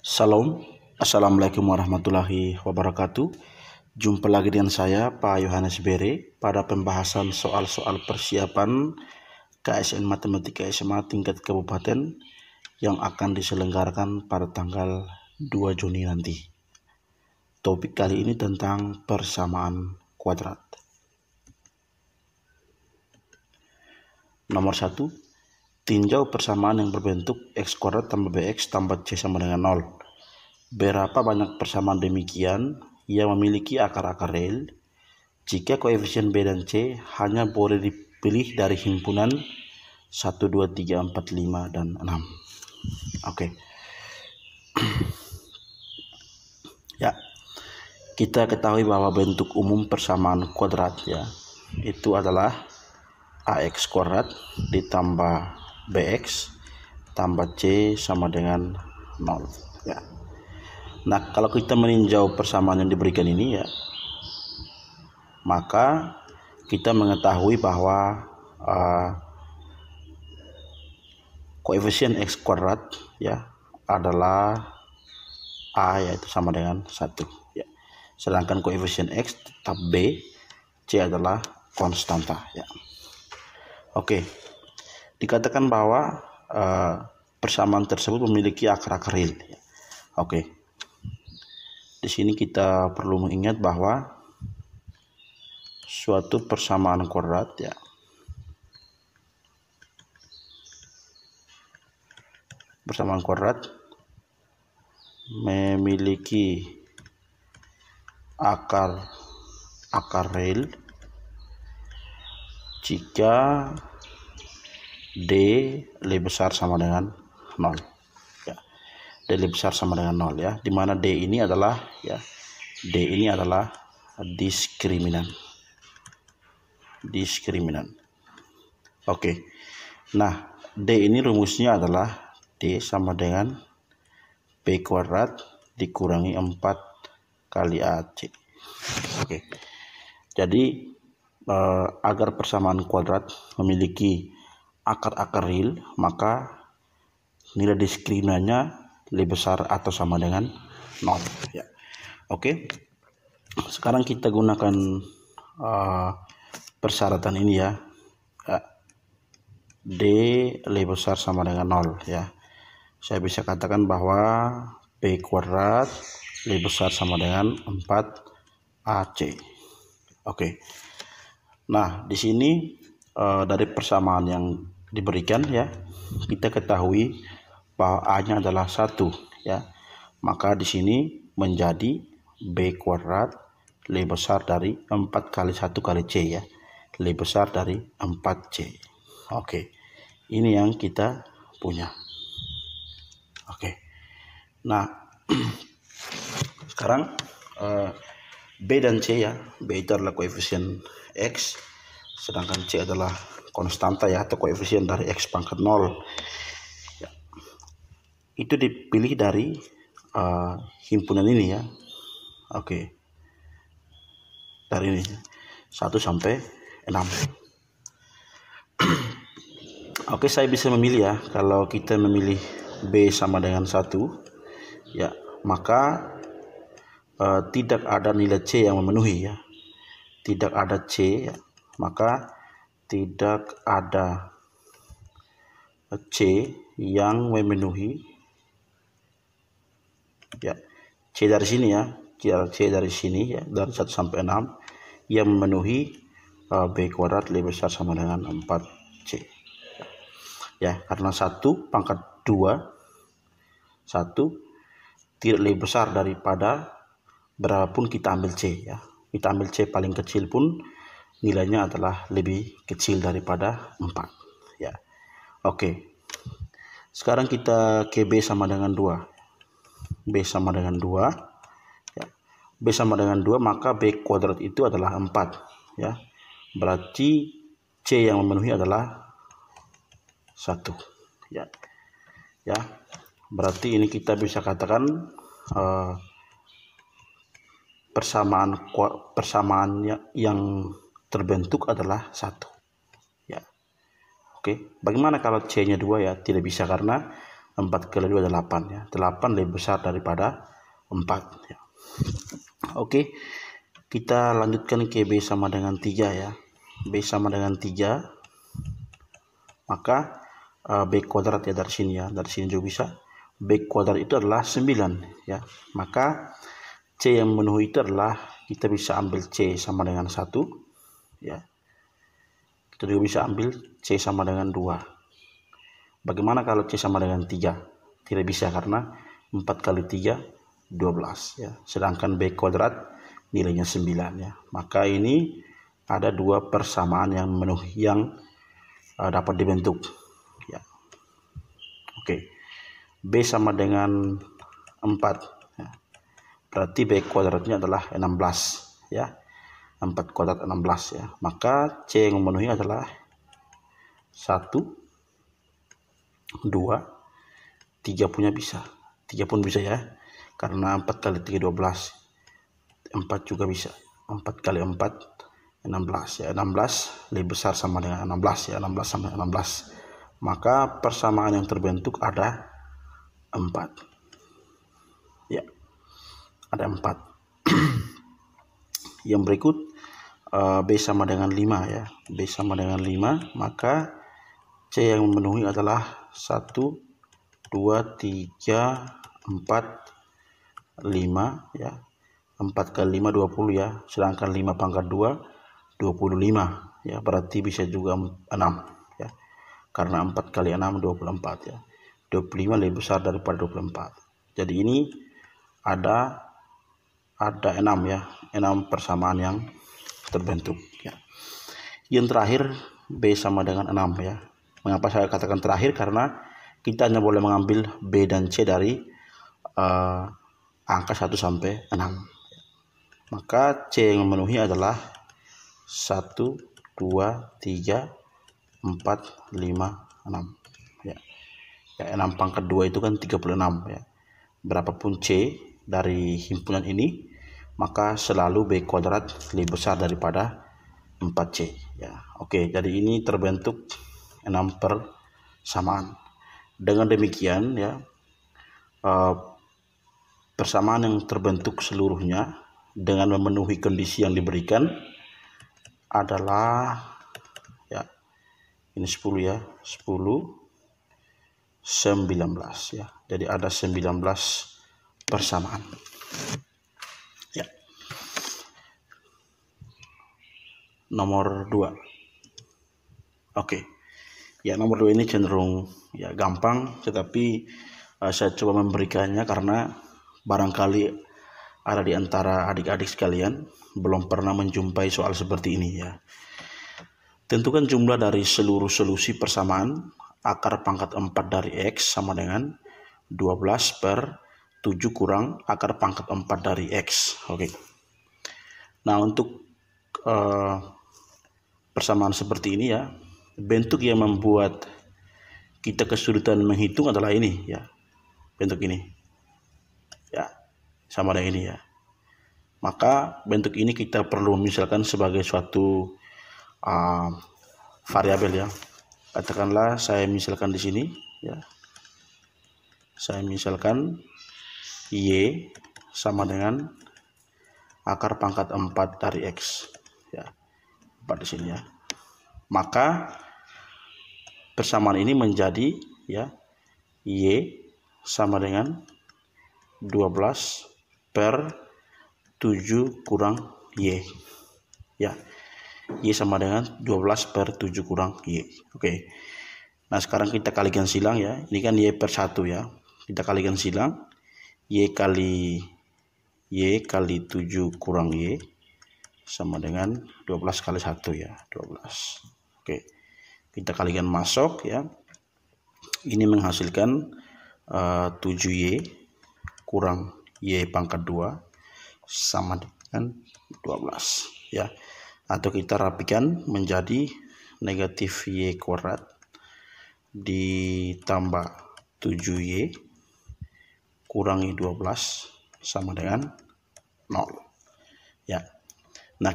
Salam, Assalamualaikum warahmatullahi wabarakatuh. Jumpa lagi dengan saya, Pak Yohanes Bere, pada pembahasan soal-soal persiapan KSN Matematika SMA tingkat kabupaten yang akan diselenggarakan pada tanggal 2 Juni nanti. Topik kali ini tentang persamaan kuadrat. Nomor 1. Tinjau persamaan yang berbentuk x kuadrat tambah bx tambah c sama dengan 0. Berapa banyak persamaan demikian yang memiliki akar-akar real jika koefisien b dan c hanya boleh dipilih dari himpunan 1, 2, 3, 4, 5, dan 6. Oke. Ya, kita ketahui bahwa bentuk umum persamaan kuadrat ya itu adalah ax kuadrat ditambah bx tambah c sama dengan 0 ya. Nah, kalau kita meninjau persamaan yang diberikan ini ya, maka kita mengetahui bahwa koefisien x kuadrat ya adalah a, yaitu sama dengan 1 ya. Sedangkan koefisien x tetap b, c adalah konstanta ya. Oke. Dikatakan bahwa persamaan tersebut memiliki akar-akar real ya. Oke. Di sini kita perlu mengingat bahwa suatu persamaan kuadrat ya memiliki akar real jika d lebih besar sama dengan 0 ya. D lebih besar sama dengan 0 ya, di mana d ini adalah diskriminan. Oke. Nah, d ini rumusnya adalah d sama dengan b kuadrat dikurangi 4 kali ac. Oke. Jadi agar persamaan kuadrat memiliki akar-akar real, maka nilai diskriminannya lebih besar atau sama dengan 0 ya. Oke. Sekarang kita gunakan persyaratan ini ya. D lebih besar sama dengan 0 ya. Saya bisa katakan bahwa b kuadrat lebih besar sama dengan 4ac. Oke. Nah, di sini dari persamaan yang diberikan ya, kita ketahui bahwa a-nya adalah 1 ya. Maka di sini menjadi b kuadrat lebih besar dari 4 kali 1 kali c ya. Lebih besar dari 4c. Oke. Ini yang kita punya. Oke. Nah, sekarang b dan c ya. B itu adalah koefisien x, sedangkan c adalah konstanta ya, atau koefisien dari x pangkat 0 ya. Itu dipilih dari himpunan ini ya. Oke. Dari ini 1 sampai 6. Oke, saya bisa memilih ya. Kalau kita memilih b sama dengan 1 ya, maka tidak ada nilai c yang memenuhi ya. Tidak ada c ya, maka tidak ada c yang memenuhi ya. C dari sini ya, c dari sini ya, dari 1 sampai 6 yang memenuhi b kuadrat lebih besar sama dengan 4c ya, karena 1 pangkat 2 tidak lebih besar daripada berapapun kita ambil c ya. Kita ambil c paling kecil pun nilainya adalah lebih kecil daripada 4 ya. Oke. Sekarang kita ke b sama dengan 2. B sama dengan 2 ya. B sama dengan 2, maka b kuadrat itu adalah 4 ya. Berarti c yang memenuhi adalah 1 ya. Ya. Berarti ini kita bisa katakan persamaan yang terbentuk adalah 1 ya. Oke. Bagaimana kalau c-nya 2 ya? Tidak bisa, karena 4 kali 2 adalah 8 ya. 8 lebih besar daripada 4 ya. Oke, kita lanjutkan ke B sama dengan 3 ya. B sama dengan 3, maka B kuadrat ya dari sini ya. Dari sini juga bisa. B kuadrat itu adalah 9 ya. Maka C yang memenuhi itu adalah, kita bisa ambil C sama dengan 1 ya. Kita juga bisa ambil C sama dengan 2. Bagaimana kalau C sama dengan 3? Tidak bisa karena 4 kali 3 12 ya. Sedangkan B kuadrat nilainya 9 ya. Maka ini ada dua persamaan yang memenuhi yang dapat dibentuk ya. Oke. B sama dengan 4 ya. Berarti B kuadratnya adalah 16 ya. 4 kuadrat 16 ya. Maka C yang memenuhi adalah 1 2, 3 punya bisa. 3 pun bisa ya. Karena 4 kali 3 12. 4 juga bisa. 4 kali 4 16 ya. 16 lebih besar sama dengan 16 ya. 16 sama dengan 16. Maka persamaan yang terbentuk ada 4. Ya. Ada 4. Yang berikut B sama dengan 5 ya. B sama dengan 5, maka C yang memenuhi adalah 1 2 3 4 5 ya. 4 kali 5 20 ya. Sedangkan 5 pangkat 2 25 ya. Berarti bisa juga 6 ya. Karena 4 kali 6 24 ya. 25 lebih besar daripada 24. Jadi ini ada 6 ya. 6 persamaan yang terbentuk ya. Yang terakhir B sama dengan 6 ya. Mengapa saya katakan terakhir? Karena kita hanya boleh mengambil B dan C dari angka 1 sampai 6. Maka C yang memenuhi adalah 1 2 3 4 5 6 ya. Ya, 6 pangkat 2 itu kan 36 ya. Berapapun C dari himpunan ini, maka selalu B kuadrat lebih besar daripada 4C ya. Oke, jadi ini terbentuk 6 persamaan. Dengan demikian ya, persamaan yang terbentuk seluruhnya dengan memenuhi kondisi yang diberikan adalah ya, ini 10 ya, 10 19 ya. Jadi ada 19 persamaan ya. Nomor 2. Oke. Ya, nomor 2 ini cenderung ya gampang, tetapi saya coba memberikannya karena barangkali ada di antara adik-adik sekalian belum pernah menjumpai soal seperti ini ya. Tentukan jumlah dari seluruh solusi persamaan akar pangkat 4 dari X sama dengan 12 per 7 kurang akar pangkat 4 dari X. Oke. Nah, untuk persamaan seperti ini ya, bentuk yang membuat kita kesulitan menghitung adalah ini ya. Bentuk ini. Ya, sama dengan ini ya. Maka bentuk ini kita perlu misalkan sebagai suatu variabel ya. Katakanlah saya misalkan di sini ya. Saya misalkan Y sama dengan akar pangkat 4 dari X ya. 4 di sini ya. Maka persamaan ini menjadi ya Y sama dengan 12 per 7 kurang Y ya. Y sama dengan 12 per 7 kurang Y. Oke. Nah, sekarang kita kalikan silang ya. Ini kan Y per 1 ya. Kita kalikan silang. Y kali 7 kurang Y sama dengan 12 kali 1 ya. 12. Oke. Kita kalikan masuk ya. Ini menghasilkan 7Y kurang Y pangkat 2 sama dengan 12 ya. Atau kita rapikan menjadi negatif Y kuadrat ditambah 7Y kurangi 12 sama dengan 0 ya. Nah,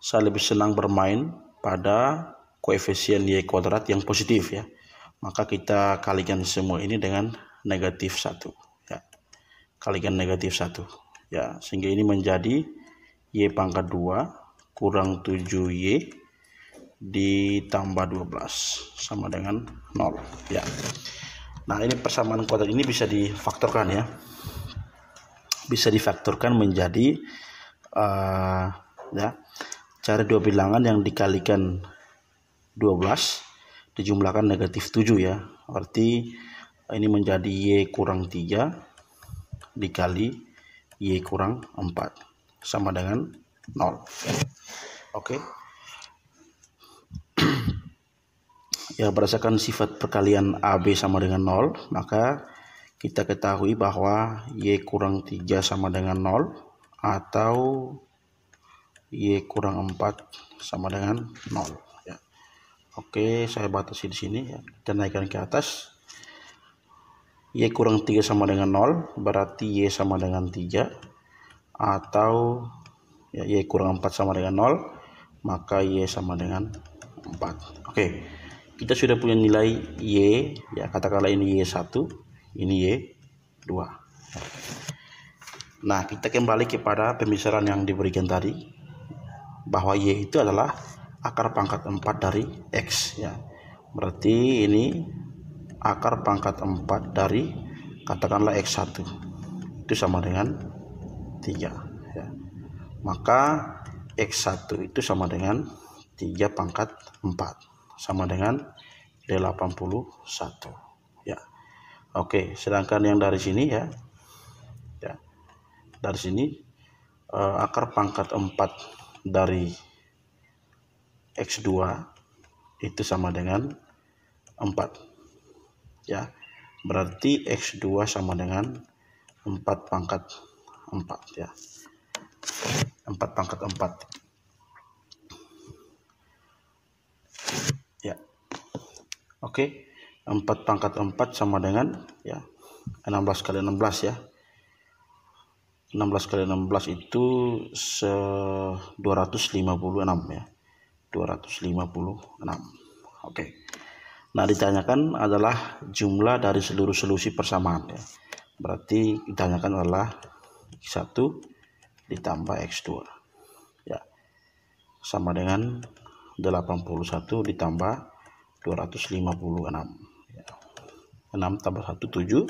saya lebih senang bermain pada koefisien Y kuadrat yang positif ya. maka kita kalikan semua ini dengan negatif 1 ya. Kalikan negatif 1 ya, sehingga ini menjadi Y pangkat 2 kurang 7Y ditambah 12 sama dengan 0 ya. Nah, ini persamaan kuadrat ini bisa difaktorkan ya. Bisa difaktorkan menjadi ya, cari dua bilangan yang dikalikan 12 dijumlahkan negatif 7 ya. Berarti ini menjadi Y kurang 3 dikali Y kurang 4 sama dengan 0 ya. Oke. Ya, berdasarkan sifat perkalian AB sama dengan 0, maka kita ketahui bahwa Y kurang 3 sama dengan 0 atau Y kurang 4 sama dengan 0 ya. Oke, saya batasi di sini ya. Kita naikkan ke atas. Y kurang 3 sama dengan 0 berarti Y sama dengan 3, atau ya, Y kurang 4 sama dengan 0 maka Y sama dengan 4. Oke, kita sudah punya nilai Y ya, katakanlah ini Y1, ini Y2. Nah, kita kembali kepada pembicaraan yang diberikan tadi bahwa Y itu adalah akar pangkat 4 dari X ya. Berarti ini akar pangkat 4 dari katakanlah X1 itu sama dengan 3 ya. Maka X1 itu sama dengan 3 pangkat 4 sama dengan 81 ya. Oke, sedangkan yang dari sini ya, dari sini akar pangkat 4 dari X2 itu sama dengan 4 ya. Berarti X2 sama dengan 4 pangkat 4 ya. 4 pangkat 4 ya. Oke, 4 pangkat 4 sama dengan ya 16 kali 16 ya. 16 kali 16 itu 256 ya. 256. Oke. Nah, ditanyakan adalah jumlah dari seluruh solusi persamaan ya. Berarti ditanyakan adalah X1 ditambah X2 ya, sama dengan 81 ditambah 256 ya. 6 tambah 1 7,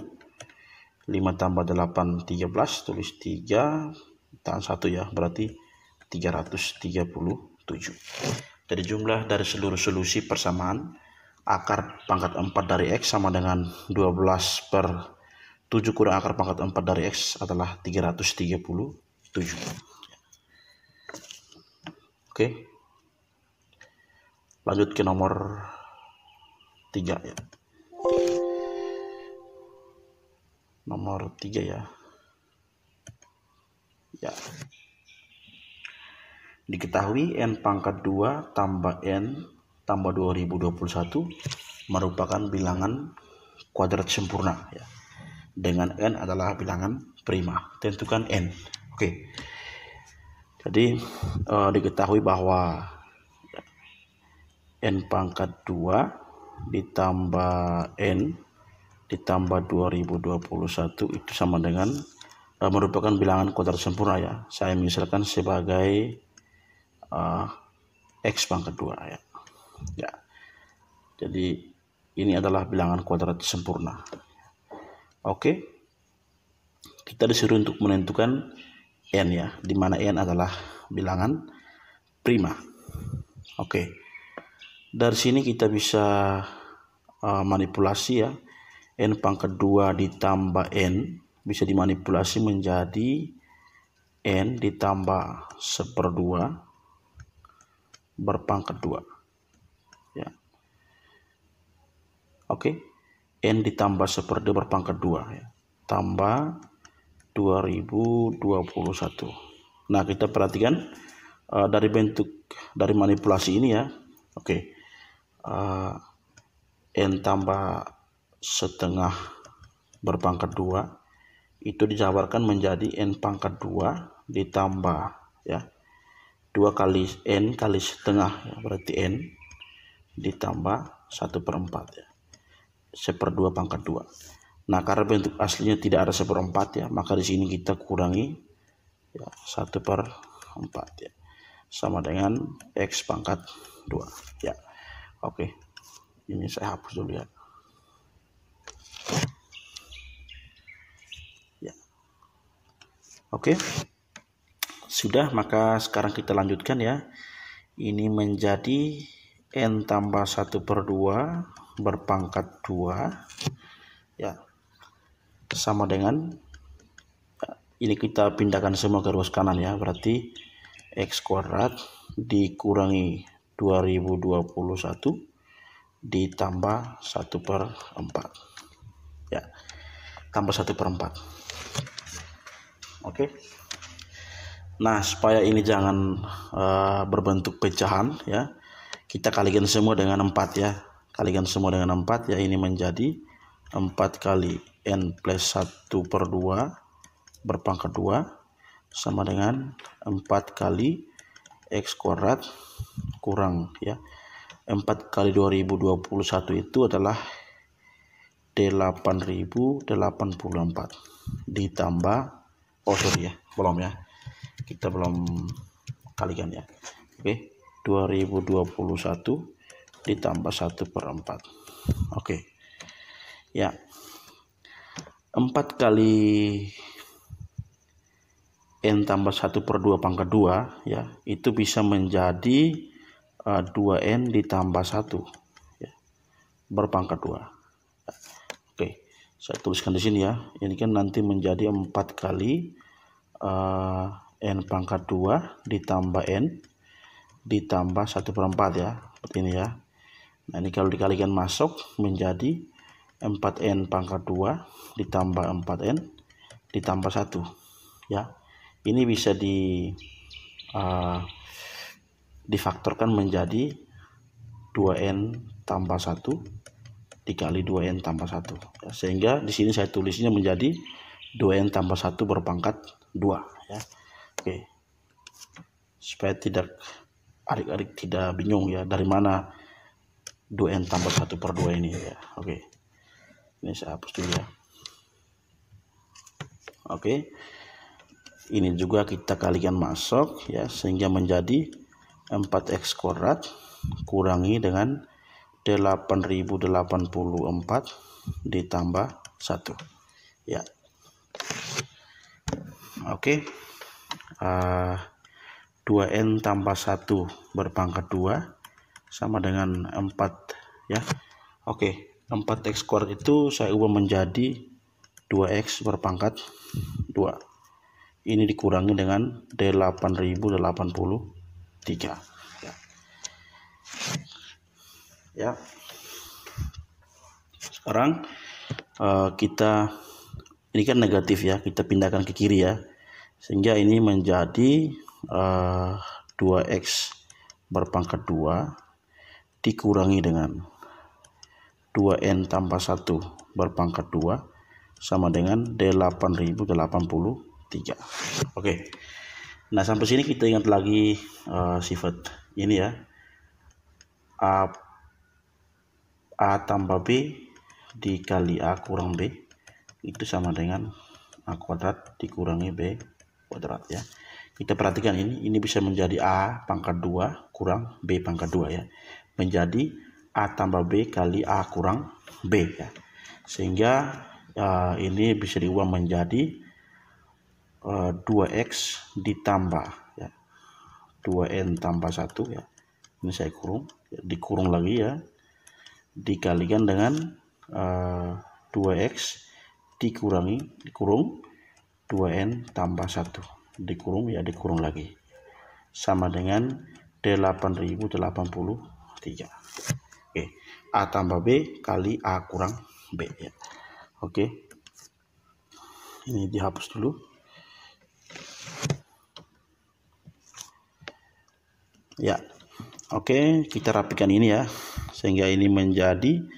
5 tambah 8 13, tulis 3 tahan 1 ya, berarti 337. Jadi jumlah dari seluruh solusi persamaan akar pangkat 4 dari X sama dengan 12 per 7 kurang akar pangkat 4 dari X adalah 337. Oke, lanjut ke nomor 3 ya. Nomor 3 ya. Ya. Diketahui N pangkat 2 tambah N tambah 2021 merupakan bilangan kuadrat sempurna ya. Dengan N adalah bilangan prima. Tentukan N. Oke. Jadi diketahui bahwa N pangkat 2 ditambah N ditambah 2021 itu sama dengan merupakan bilangan kuadrat sempurna ya. Saya misalkan sebagai X pangkat 2 ya. Ya. Jadi ini adalah bilangan kuadrat sempurna. Oke. Kita disuruh untuk menentukan N ya, di mana N adalah bilangan prima. Oke. Dari sini kita bisa manipulasi ya. N pangkat 2 ditambah N bisa dimanipulasi menjadi N ditambah 1/2 berpangkat 2 ya. Oke. N ditambah 1/2 berpangkat 2 ya, tambah 2021. Nah, kita perhatikan dari bentuk dari manipulasi ini ya. Oke. N tambah 1/2 berpangkat 2 itu dijabarkan menjadi N pangkat 2 ditambah ya 2 kali N kali 1/2 ya, berarti N ditambah 1/4 ya. 1/2 pangkat 2. Nah, karena bentuk aslinya tidak ada 1/4 ya, maka di sini kita kurangi ya 1/4 ya, sama dengan X pangkat 2 ya. Oke, ini saya hapus dulu ya. Oke, sudah, maka sekarang kita lanjutkan ya. Ini menjadi N tambah 1/2 berpangkat 2 ya, sama dengan ya, ini kita pindahkan semua ke ruas kanan ya, berarti X kuadrat dikurangi 2021 ditambah 1/4 ya, tambah 1/4. Oke. Nah, supaya ini jangan berbentuk pecahan ya, kita kalikan semua dengan 4 ya. Kalikan semua dengan 4 ya, ini menjadi 4 kali N plus 1/2 berpangkat 2 sama dengan 4 kali X kuadrat kurang ya, 4 kali 2021 itu adalah 8084 ditambah, oh sorry ya, belum ya, kita belum kalikan ya. Oke, 2021 ditambah 1/4. Oke ya, 4 kali N tambah 1/2 pangkat 2 ya, itu bisa menjadi 2N ditambah 1 ya, berpangkat 2. Oke, saya tuliskan di sini ya. Ini kan nanti menjadi 4 kali N pangkat 2 ditambah N ditambah 1/4 ya, seperti ini ya. Nah, ini kalau dikalikan masuk menjadi 4N pangkat 2 ditambah 4N ditambah 1 ya. Ini bisa difaktorkan menjadi 2N tambah 1 dikali 2N tambah 1 ya, sehingga di sini saya tulisnya menjadi 2N tambah 1 berpangkat 2 ya. Oke, supaya tidak adik-adik tidak bingung ya, dari mana 2N tambah 1/2 ini ya. Oke, ini saya hapus dulu ya. Oke, ini juga kita kalikan masuk ya, sehingga menjadi 4X kuadrat kurangi dengan 8084 ditambah 1 ya. Oke, 2N tambah 1 berpangkat 2 sama dengan 4 ya. Oke, 4X kuadrat itu saya ubah menjadi 2X berpangkat 2. Ini dikurangi dengan 8083 ya. Ya. Sekarang kita, ini kan negatif ya, kita pindahkan ke kiri ya, sehingga ini menjadi 2X berpangkat 2 dikurangi dengan 2N tambah 1 berpangkat 2 sama dengan 8083. Oke. Nah, sampai sini kita ingat lagi sifat ini ya. A tambah B dikali A kurang B itu sama dengan A kuadrat dikurangi B kuadrat ya. Kita perhatikan ini bisa menjadi A pangkat 2 kurang B pangkat 2 ya, menjadi A tambah B kali A kurang B ya, sehingga ini bisa diubah menjadi 2X ditambah ya, 2N tambah 1 ya, ini saya kurung ya, dikurung lagi ya, dikalikan dengan 2X dikurung 2N tambah 1 dikurung ya, dikurung lagi sama dengan 8083. Oke, A tambah B kali A kurang B ya. Oke, ini dihapus dulu. Ya, oke, kita rapikan ini ya, sehingga ini menjadi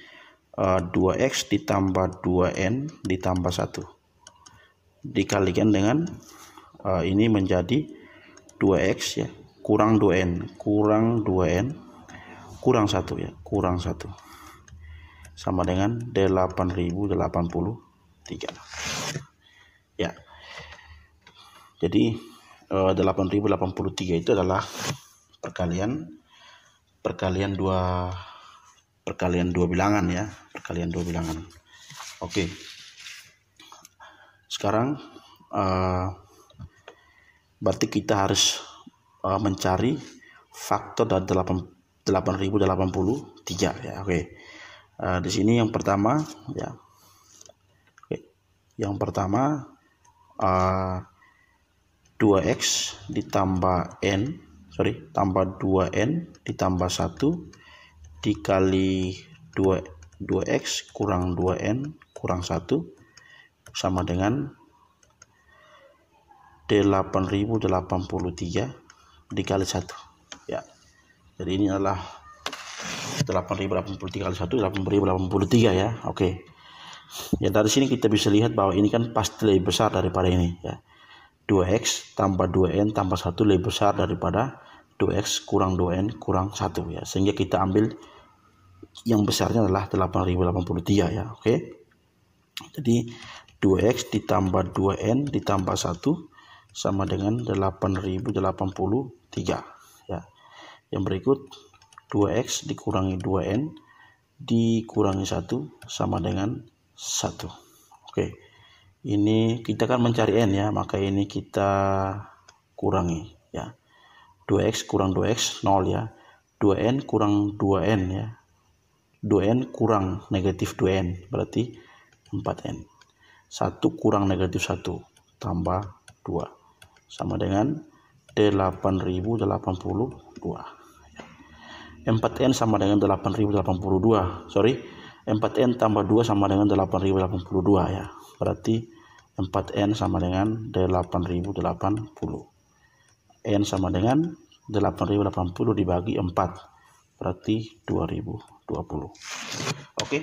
2X ditambah 2N ditambah 1 dikalikan dengan ini menjadi 2X ya kurang 2N kurang 2N kurang 1 ya, kurang 1 sama dengan 8083. Ya. Jadi 8083 itu adalah perkalian dua bilangan ya, perkalian dua bilangan. Oke. Sekarang berarti kita harus mencari faktor dari 8083 ya. Oke. Di sini yang pertama ya. Oke. Yang pertama 2x ditambah tambah 2n ditambah 1 dikali 2x kurang 2n kurang 1 sama dengan 8083 dikali 1 ya. Jadi ini adalah 8083 kali 1 8083 ya. Oke. Ya, dari sini kita bisa lihat bahwa ini kan pasti lebih besar daripada ini ya. 2x tambah 2n tambah 1 lebih besar daripada 2x kurang 2n kurang 1 ya. Sehingga kita ambil yang besarnya adalah 8083 ya. Oke. Jadi 2x ditambah 2n ditambah 1 sama dengan 8083 ya. Yang berikut 2x dikurangi 2n dikurangi 1 sama dengan 1. Oke. Ini kita kan mencari n ya, maka ini kita kurangi ya. 2x kurang 2x 0 ya. 2n kurang 2n ya. 2n kurang negatif 2n berarti 4n. 1 kurang negatif 1 tambah 2 sama dengan 8082. 4n sama dengan 8082. 4n tambah 2 sama dengan 8082 ya. Berarti 4n sama dengan 8080. N sama dengan 8080 dibagi 4. Berarti 2020. Oke.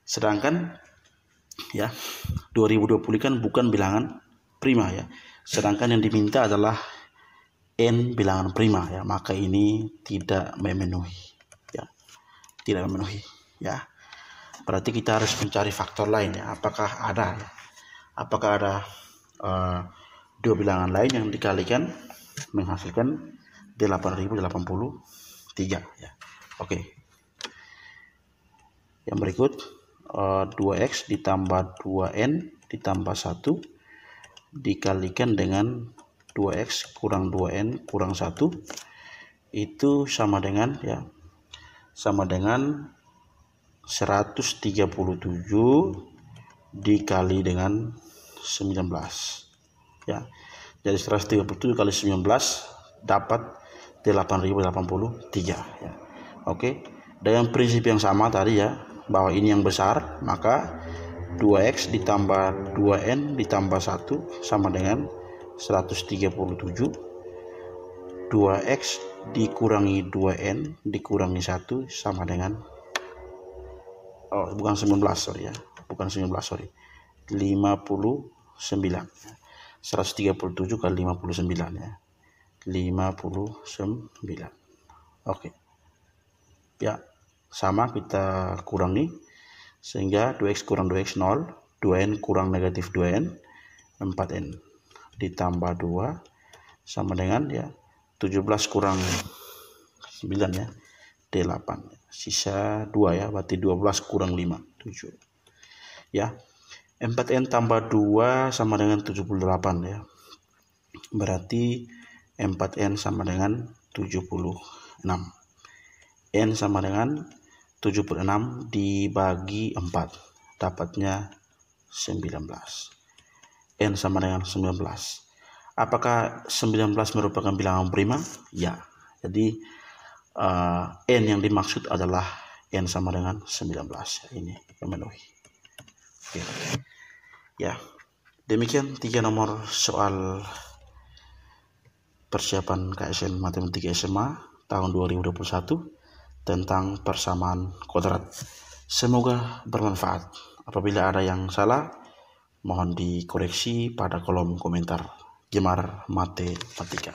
Sedangkan ya 2020 kan bukan bilangan prima ya. Sedangkan yang diminta adalah n bilangan prima ya. Maka ini tidak memenuhi ya. Tidak memenuhi ya. Berarti kita harus mencari faktor lain ya. Apakah ada dua bilangan lain yang dikalikan menghasilkan 8083 ya. Oke. Yang berikut 2x ditambah 2n ditambah 1 dikalikan dengan 2x kurang 2n kurang 1 itu sama dengan 137 dikali dengan 19 ya. Jadi 137 kali 19 dapat 8083 ya. Oke. Dengan prinsip yang sama tadi ya, bahwa ini yang besar, maka 2x ditambah 2n ditambah 1 sama dengan 137. 2x dikurangi 2n dikurangi 1 sama dengan bukan 19 ya. Bukan 19 59. 137 kali 59 ya. 59. Oke. Ya, sama kita kurangi sehingga 2x kurang 2x 0, 2n kurang negatif 2n, 4n ditambah 2 sama dengan ya 17 kurang 9 ya, 8. Sisa 2 ya, berarti 12 kurang 5, 7. Ya. 4n tambah 2 sama dengan 78 ya. Berarti 4n sama dengan 76. N sama dengan 76 dibagi 4. Dapatnya 19. N sama dengan 19. Apakah 19 merupakan bilangan prima? Ya. Jadi N yang dimaksud adalah N sama dengan 19. Ini memenuhi. Oke. Ya, demikian 3 nomor soal persiapan KSN Matematika SMA tahun 2021 tentang persamaan kuadrat. Semoga bermanfaat. Apabila ada yang salah, mohon dikoreksi pada kolom komentar. Gemar Matematika.